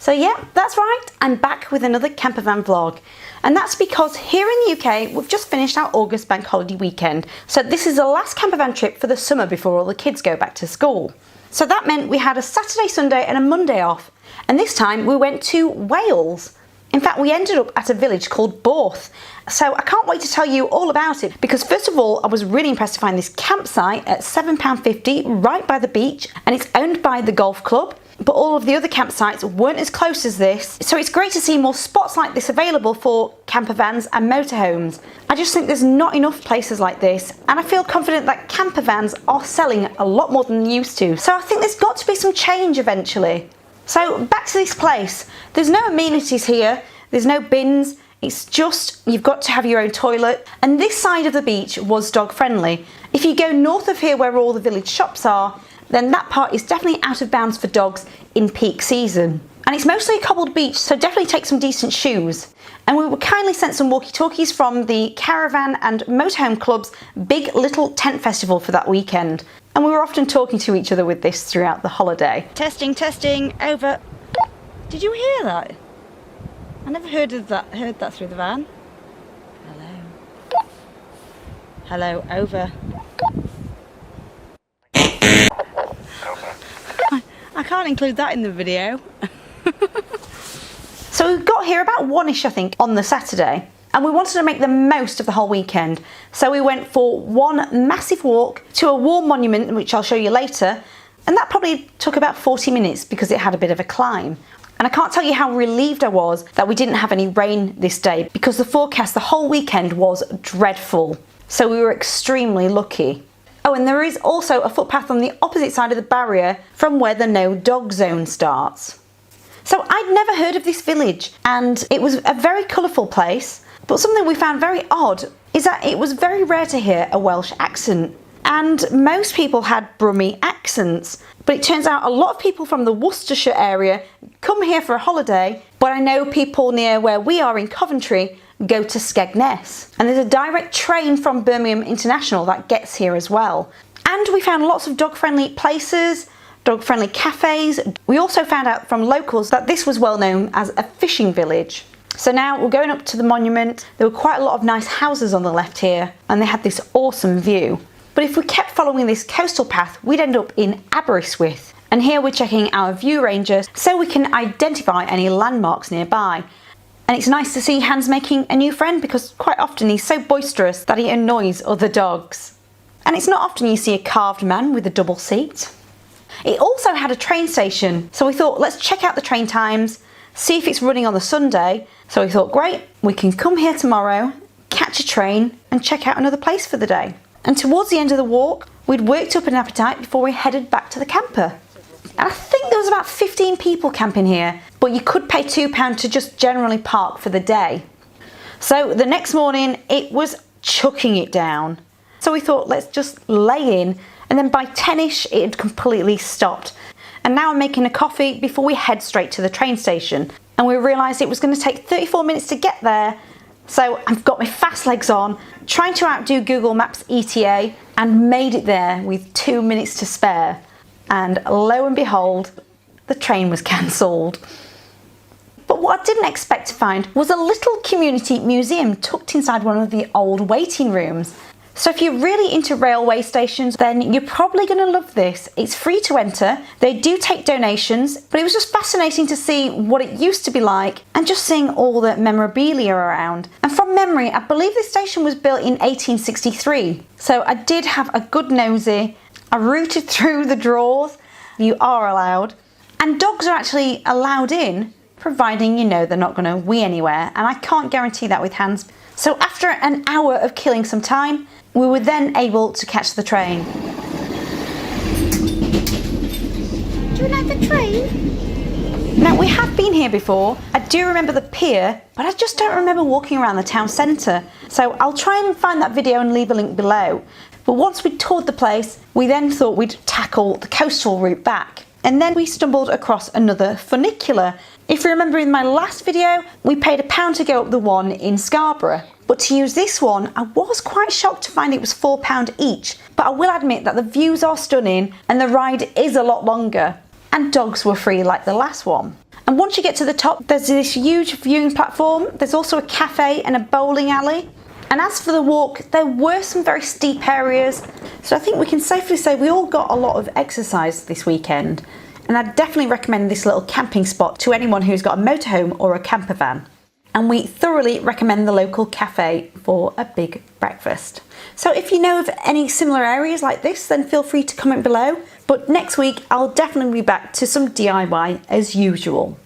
So yeah, that's right, I'm back with another Campervan vlog. And that's because here in the UK, we've just finished our August bank holiday weekend. So this is the last Campervan trip for the summer before all the kids go back to school. So that meant we had a Saturday, Sunday and a Monday off. And this time we went to Wales. In fact, we ended up at a village called Borth. So I can't wait to tell you all about it because first of all, I was really impressed to find this campsite at £7.50 right by the beach, and it's owned by the golf club. But all of the other campsites weren't as close as this, so it's great to see more spots like this available for campervans and motorhomes. I just think there's not enough places like this, and I feel confident that campervans are selling a lot more than they used to, so I think there's got to be some change eventually. So back to this place. There's no amenities here, there's no bins, it's just you've got to have your own toilet, and this side of the beach was dog friendly. If you go north of here where all the village shops are, then that part is definitely out of bounds for dogs in peak season. And it's mostly a cobbled beach, so definitely take some decent shoes. And we were kindly sent some walkie-talkies from the Caravan and Motorhome Club's Big Little Tent Festival for that weekend. And we were often talking to each other with this throughout the holiday. Testing, testing, over. Did you hear that? I never heard that through the van. Hello. Hello, over. I can't include that in the video. So we got here about 1ish, I think, on the Saturday, and we wanted to make the most of the whole weekend. So we went for one massive walk to a war monument, which I'll show you later, and that probably took about 40 minutes because it had a bit of a climb. And I can't tell you how relieved I was that we didn't have any rain this day because the forecast the whole weekend was dreadful. So we were extremely lucky. Oh, and there is also a footpath on the opposite side of the barrier from where the no dog zone starts. So I'd never heard of this village, and it was a very colourful place, but something we found very odd is that it was very rare to hear a Welsh accent, and most people had Brummie accents. But it turns out a lot of people from the Worcestershire area come here for a holiday, but I know people near where we are in Coventry go to Skegness, and there's a direct train from Birmingham International that gets here as well. And we found lots of dog-friendly places, dog-friendly cafes. We also found out from locals that this was well known as a fishing village. So now we're going up to the monument. There were quite a lot of nice houses on the left here, and they had this awesome view. But if we kept following this coastal path, we'd end up in Aberystwyth. And here we're checking our view rangers so we can identify any landmarks nearby. And it's nice to see Hans making a new friend because quite often he's so boisterous that he annoys other dogs. And it's not often you see a carved man with a double seat. It also had a train station, so we thought let's check out the train times, see if it's running on the Sunday. So we thought great, we can come here tomorrow, catch a train and check out another place for the day. And towards the end of the walk, we'd worked up an appetite before we headed back to the camper. And I think there was about 15 people camping here, but you could pay £2 to just generally park for the day. So the next morning it was chucking it down. So we thought let's just lay in, and then by 10ish it had completely stopped. And now I'm making a coffee before we head straight to the train station. And we realised it was going to take 34 minutes to get there. So I've got my fast legs on, trying to outdo Google Maps ETA, and made it there with 2 minutes to spare. And lo and behold, the train was cancelled. But what I didn't expect to find was a little community museum tucked inside one of the old waiting rooms. So if you're really into railway stations, then you're probably going to love this. It's free to enter, they do take donations, but it was just fascinating to see what it used to be like and just seeing all the memorabilia around. And from memory, I believe this station was built in 1863. So I did have a good nosy. I rooted through the drawers, you are allowed, and dogs are actually allowed in, providing you know they're not going to wee anywhere, and I can't guarantee that with Hans. So after an hour of killing some time, we were then able to catch the train. Do you like the train? Now we have been here before, I do remember the pier, but I just don't remember walking around the town centre, so I'll try and find that video and leave a link below. But once we'd toured the place, we then thought we'd tackle the coastal route back. And then we stumbled across another funicular. If you remember in my last video, we paid £1 to go up the one in Scarborough. But to use this one, I was quite shocked to find it was £4 each. But I will admit that the views are stunning and the ride is a lot longer. And dogs were free like the last one. And once you get to the top, there's this huge viewing platform. There's also a cafe and a bowling alley. And as for the walk, there were some very steep areas. So I think we can safely say we all got a lot of exercise this weekend. And I'd definitely recommend this little camping spot to anyone who's got a motorhome or a camper van. And we thoroughly recommend the local cafe for a big breakfast. So if you know of any similar areas like this, then feel free to comment below. But next week, I'll definitely be back to some DIY as usual.